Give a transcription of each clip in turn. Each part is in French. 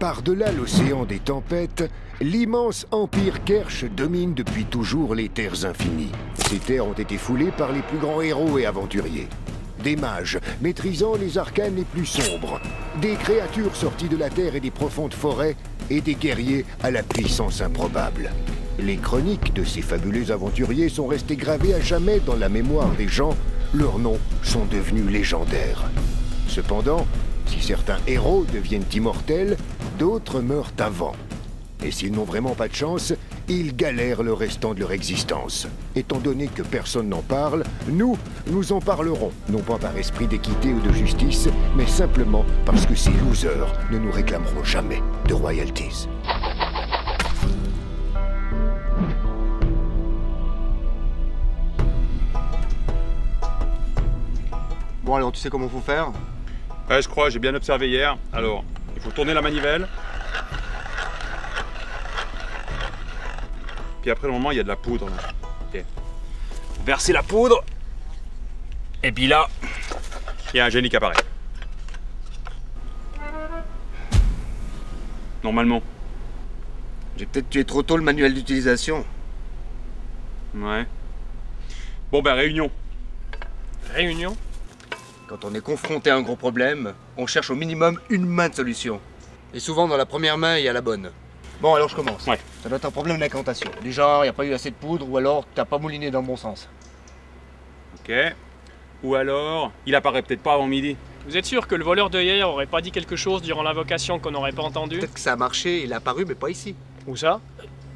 Par-delà l'océan des tempêtes, l'immense empire Kersh domine depuis toujours les terres infinies. Ces terres ont été foulées par les plus grands héros et aventuriers. Des mages maîtrisant les arcanes les plus sombres, des créatures sorties de la terre et des profondes forêts, et des guerriers à la puissance improbable. Les chroniques de ces fabuleux aventuriers sont restées gravées à jamais dans la mémoire des gens. Leurs noms sont devenus légendaires. Cependant, si certains héros deviennent immortels, d'autres meurent avant. Et s'ils n'ont vraiment pas de chance, ils galèrent le restant de leur existence. Étant donné que personne n'en parle, nous en parlerons, non pas par esprit d'équité ou de justice, mais simplement parce que ces losers ne nous réclameront jamais de royalties. Bon alors, tu sais comment faut faire? Ouais, je crois, j'ai bien observé hier. Alors, il faut tourner la manivelle. Puis après, normalement, il y a de la poudre. Là. Ok. Versez la poudre. Et puis là, il y a un génie qui apparaît. Normalement. J'ai peut-être tué trop tôt le manuel d'utilisation. Ouais. Bon ben, réunion. Réunion? Quand on est confronté à un gros problème, on cherche au minimum une main de solution. Et souvent, dans la première main, il y a la bonne. Bon, alors je commence. Ouais. Ça doit être un problème d'incantation. Du genre, il n'y a pas eu assez de poudre, ou alors t'as pas mouliné dans le bon sens. Ok. Ou alors, il apparaît peut-être pas avant midi. Vous êtes sûr que le voleur de hier aurait pas dit quelque chose durant l'invocation qu'on n'aurait pas entendu? Peut-être que ça a marché, il est apparu, mais pas ici. Où ça?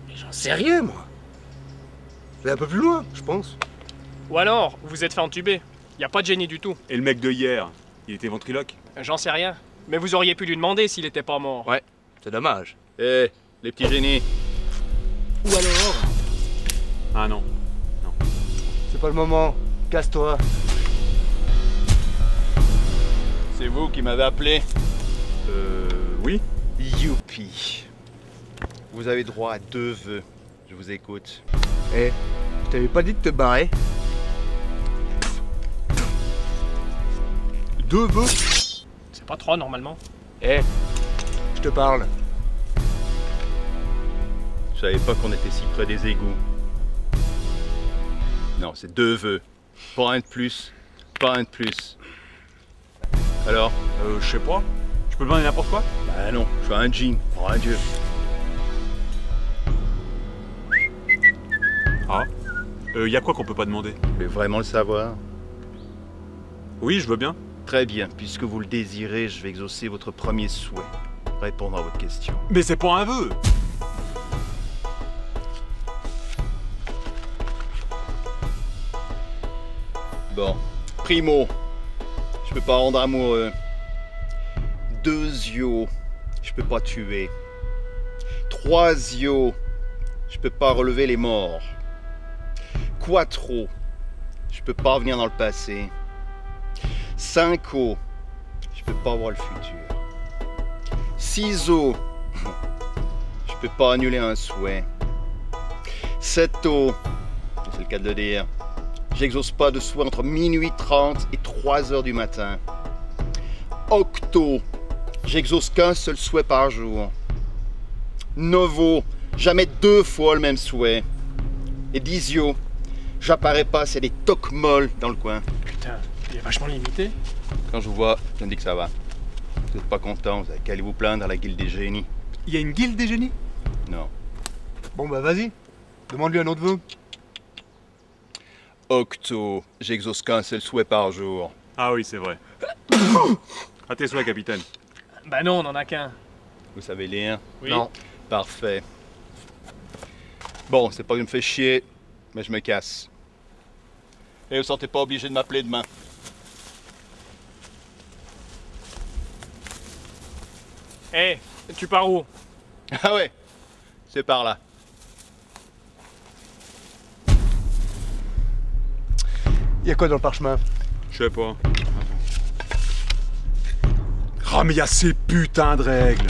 Mais j'en sais rien, moi. Je vais un peu plus loin, je pense. Ou alors, vous vous êtes fait entuber. Y a pas de génie du tout. Et le mec de hier, il était ventriloque. J'en sais rien. Mais vous auriez pu lui demander s'il était pas mort. Ouais, c'est dommage. Eh, les petits génies. Ou alors... Ah non. C'est pas le moment. Casse-toi. C'est vous qui m'avez appelé? Oui. Youpi. Vous avez droit à 2 vœux. Je vous écoute. Eh, je t'avais pas dit de te barrer? 2 vœux. C'est pas 3 normalement. Eh, je te parle. Je savais pas qu'on était si près des égouts. Non, c'est 2 vœux. Pas un de plus. Pas un de plus. Alors? Je sais pas. Je peux demander n'importe quoi? Bah non, je suis un jean, pour un dieu. Ah. Y a quoi qu'on peut pas demander? Vous voulez vraiment le savoir? Oui, je veux bien. Très bien, puisque vous le désirez, je vais exaucer votre premier souhait. Répondre à votre question. Mais c'est pas un vœu. Bon. Primo, je peux pas rendre amoureux. 2 yeux, je peux pas tuer. 3 yeux, je peux pas relever les morts. Quattro, je peux pas revenir dans le passé. 5 je peux pas voir le futur. 6 je peux pas annuler un souhait. 7 c'est le cas de le dire, j'exauce pas de souhait entre minuit 30 et 3 heures du matin. 8, j'exauce qu'un seul souhait par jour. 9, jamais 2 fois le même souhait. Et 10, j'apparais pas, c'est des tocs molles dans le coin. Putain, il est vachement limité. Quand je vous vois, je me dis que ça va. Vous n'êtes pas content, vous avez qu'à aller vous plaindre à la guilde des génies. Il y a une guilde des génies? Non. Bon bah vas-y, demande-lui un autre vœu. 8, j'exauce qu'un seul souhait par jour. Ah oui, c'est vrai. À tes souhaits, capitaine. Bah non, on en a qu'un. Vous savez lire? Oui. Non. Parfait. Bon, c'est pas que je me fais chier, mais je me casse. Et vous sentez pas obligé de m'appeler demain. Eh, tu pars où? Ah ouais, c'est par là. Y'a quoi dans le parchemin? Je sais pas. Ah, mais il y a ces putains de règles.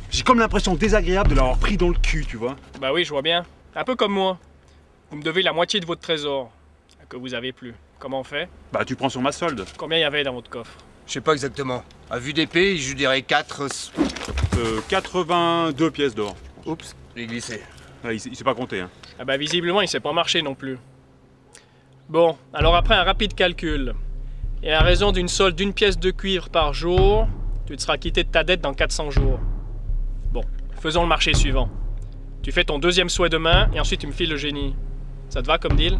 J'ai comme l'impression désagréable de l'avoir pris dans le cul, tu vois. Bah oui, je vois bien. Un peu comme moi. Vous me devez la moitié de votre trésor. Que vous avez plus. Comment on fait? Bah, tu prends sur ma solde. Combien il y avait dans votre coffre? Je sais pas exactement. À vue d'épée, je dirais 4... 82 pièces d'or. Oups, j'ai glissé. Ah, il sait pas compter, hein. Ah bah visiblement, il sait pas marcher non plus. Bon, alors après un rapide calcul, et à raison d'une solde d'une pièce de cuivre par jour, tu te seras quitté de ta dette dans 400 jours. Bon, faisons le marché suivant. Tu fais ton deuxième souhait demain, et ensuite tu me files le génie. Ça te va comme deal?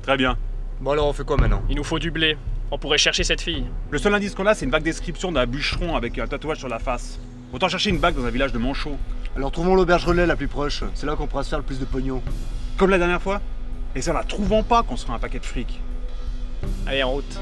Très bien. Bon alors on fait quoi maintenant? Il nous faut du blé. On pourrait chercher cette fille. Le seul indice qu'on a, c'est une vague description d'un bûcheron avec un tatouage sur la face. Autant chercher une bague dans un village de Manchot. Alors trouvons l'auberge relais la plus proche. C'est là qu'on pourra se faire le plus de pognon. Comme la dernière fois. Et c'est en la trouvant pas qu'on se fera un paquet de fric. Allez, en route.